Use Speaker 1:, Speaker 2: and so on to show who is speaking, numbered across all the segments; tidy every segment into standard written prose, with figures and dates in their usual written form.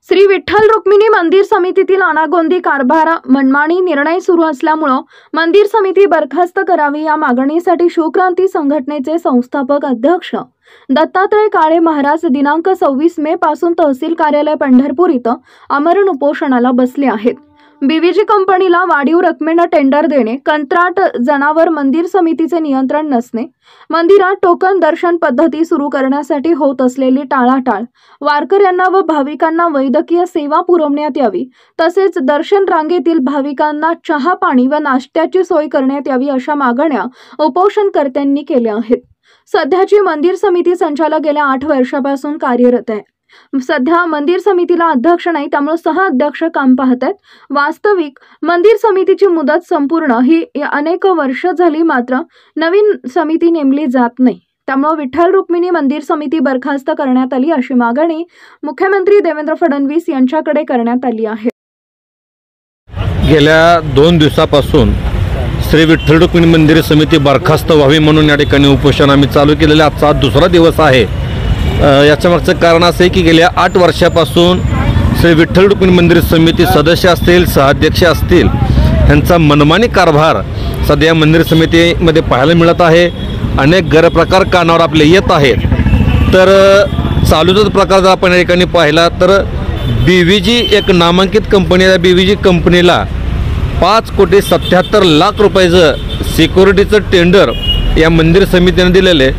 Speaker 1: श्री विठ्ठल रुक्मिणी मंदिर समितीतील अनागोंदी कारभार मनमानी निर्णय सुरू असल्यामुळे मंदिर समिती बरखास्त करावी या मागणीसाठी शिवक्रांती संघटनेचे संस्थापक अध्यक्ष दत्तात्रय काळे महाराज दिनांक 26 मे पासून तहसील कार्यालय पंढरपूर इथं आमरण उपोषणाला बसले आहेत। बीव्हीजी कंपनीला वाढीव रकमेने टेंडर देणे, कंत्राट जनावर मंदिर समितीचे नियंत्रण नसणे, मंदिरात टोकन दर्शन पद्धती सुरू करण्यासाठी होत असलेली टाळाटाळ, वारकऱ्यांना व भाविकांना वैद्यकीय सेवा पुरवण्यात यावी, तसेच दर्शन रांगेतील भाविकांना चहा पाणी व नाश्त्याची सोय करण्यात यावी अशा मागण्या उपोषणकर्त्यांनी केल्या आहेत। सध्याची मंदिर समिती संचालक गेल्या 8 वर्षापासून कार्यरत आहे। सध्या मंदिर समितीला अध्यक्ष नाही, त्यामुळे 6 अध्यक्ष काम पाहत आहेत। वास्तविक मंदिर समितीची मुदत संपूर्ण ही अनेक वर्ष झाली, मात्र नवीन समिती नेमली जात नाही। त्यामुळे विठ्ठल रुक्मिणी मंदिर समिती बरखास्त करण्यात आली अशी मागणी मुख्यमंत्री देवेंद्र फडणवीस यांच्याकडे करण्यात आली आहे।
Speaker 2: गेल्या 2 दिवसापासून श्री विठ्ठल रुक्मिणी मंदिर समिती बरखास्त व्हावी म्हणून या ठिकाणी उपोषण आम्ही चालू केलेले आजचा दुसरा दिवस आहे। याच्या मागचं कारण असं आहे की गेल्या 8 वर्षापासून श्री विठ्ठल रुक्मिणी मंदिर समिती सदस्य असतील, सहाध्यक्ष असतील, यांचा मनमानी कारभार सध्या मंदिर समितीमध्ये पाहायला मिळत आहे। अनेक गैरप्रकार कानावर आपले येत आहेत। तर चालूचाच प्रकार जर आपण या ठिकाणी पाहिला तर बीव्हीजी एक नामांकित कंपनी आहे। बीव्हीजी कंपनीला 5,77,00,000 रुपयाचं सिक्युरिटीचं टेंडर या मंदिर समितीने दिलेले।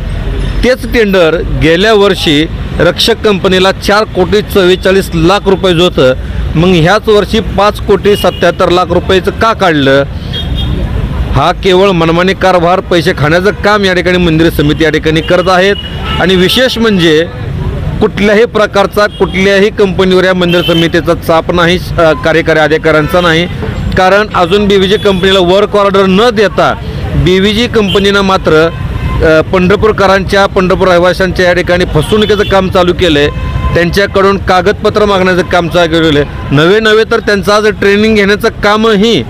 Speaker 2: तेच टेंडर गेल्या वर्षी रक्षक कंपनीला 4,44,00,000 रुपये होतं। मग ह्याच वर्षी 5,77,00,000 रुपयाचं का काढलं? हा केवळ मनमानी कारभार, पैसे खाण्याचं काम या ठिकाणी मंदिर समिती या ठिकाणी करत आहेत। आणि विशेष म्हणजे कुठल्याही प्रकारचा कुठल्याही कंपनीवर या मंदिर समितीचा चाप नाही, कार्यकारी अधिकाऱ्यांचा नाही। कारण अजून बीव्हीजी कंपनीला वर्क ऑर्डर न देता बीव्हीजी कंपनीनं मात्र पंढरपूरकरांच्या, पंढरपूर रहिवाशांच्या या ठिकाणी फसवणुकीचं काम चालू केलं आहे। त्यांच्याकडून कागदपत्र मागण्याचं काम चालू केलेलं आहे। नवे तर त्यांचं आज ट्रेनिंग घेण्याचं कामही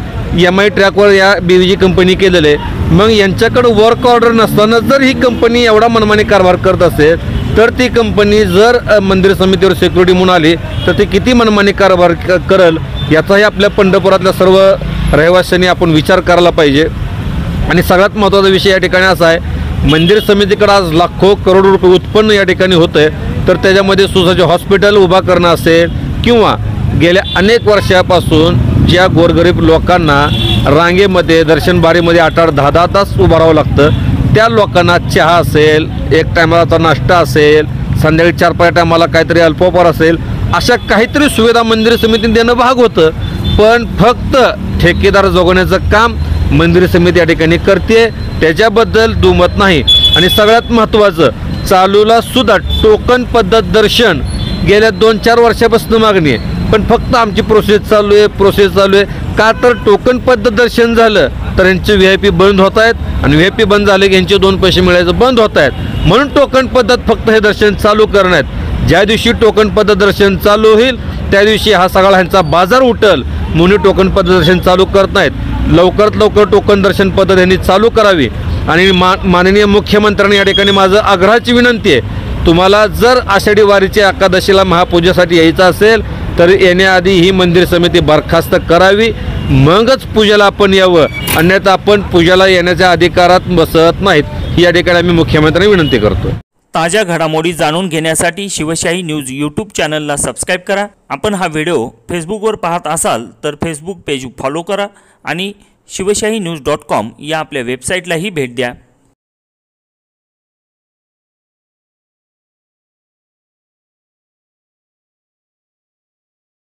Speaker 2: MI ट्रॅकवर या बीव्हीजी कंपनी केलेलं आहे। मग यांच्याकडं वर्क ऑर्डर नसताना जर ही कंपनी एवढा मनमानी कारभार करत असेल तर ती कंपनी जर मंदिर समितीवर सिक्युरिटी म्हणून आली तर ती किती मनमानी कारभार करेल याचाही आपल्या पंढरपुरातल्या सर्व रहिवाशांनी आपण विचार करायला पाहिजे। आणि सगळ्यात महत्त्वाचा विषय या ठिकाणी असा आहे, मंदिर समितीकडे आज लाखो करोडो रुपये उत्पन्न या ठिकाणी होतं आहे। तर त्याच्यामध्ये सुसज्ज हॉस्पिटल उभा करणं असेल किंवा गेल्या अनेक वर्षापासून ज्या गोरगरीब लोकांना रांगेमध्ये दर्शन बारीमध्ये 8-10 तास उभं राहावं लागतं, त्या लोकांना चहा असेल, एक टायमाचा नाश्ता असेल, संध्याकाळी 4-5 टायमाला काहीतरी अल्पोपहार असेल, अशा काहीतरी सुविधा मंदिर समितीने देणं भाग होतं। पण फक्त ठेकेदार जगवण्याचं काम मंदिर समिती या ठिकाणी करते, त्याच्याबद्दल दुमत नाही। आणि सगळ्यात महत्त्वाचं, चालूला सुद्धा टोकन पद्धत दर्शन गेल्या 2-4 वर्षापासून मागणी आहे, पण फक्त आमची प्रोसेस चालू आहे का? तर टोकन पद्धत दर्शन झालं तर यांचे VIP बंद होत आहेत आणि VIP बंद झाले की यांचे 2 पैसे मिळायचं बंद होत आहेत। म्हणून टोकन पद्धत फक्त हे दर्शन चालू करण्यात, ज्या दिवशी टोकन पद्धत दर्शन चालू होईल त्या दिवशी हा सगळा ह्यांचा बाजार उठल म्हणून टोकन पद्धत दर्शन चालू करत नाहीत। लवकरात लवकर टोकन दर्शन पद्धत यांनी चालू करावी। आणि माननीय मुख्यमंत्र्यांनी या ठिकाणी माझं आग्रहाची विनंती आहे, तुम्हाला जर आषाढी वारीच्या एकादशीला महापूजेसाठी यायचं असेल तर येण्याआधी ही मंदिर समिती बरखास्त करावी, मगच पूजेला आपण यावं, अन्यथा आपण पूजेला येण्याच्या अधिकारात बसत नाहीत। ही या ठिकाणी आम्ही मुख्यमंत्र्यांना विनंती करतो।
Speaker 3: ताज्या घडामोडी जाणून घेण्यासाठी शिवशाही न्यूज यूट्यूब चॅनलला सबस्क्राईब करा। आपण हा व्हिडिओ फेसबुकवर पाहत असाल तर फेसबुक पेज फॉलो करा आणि शिवशाही न्यूज.com या आपल्या वेबसाईटलाही भेट द्या।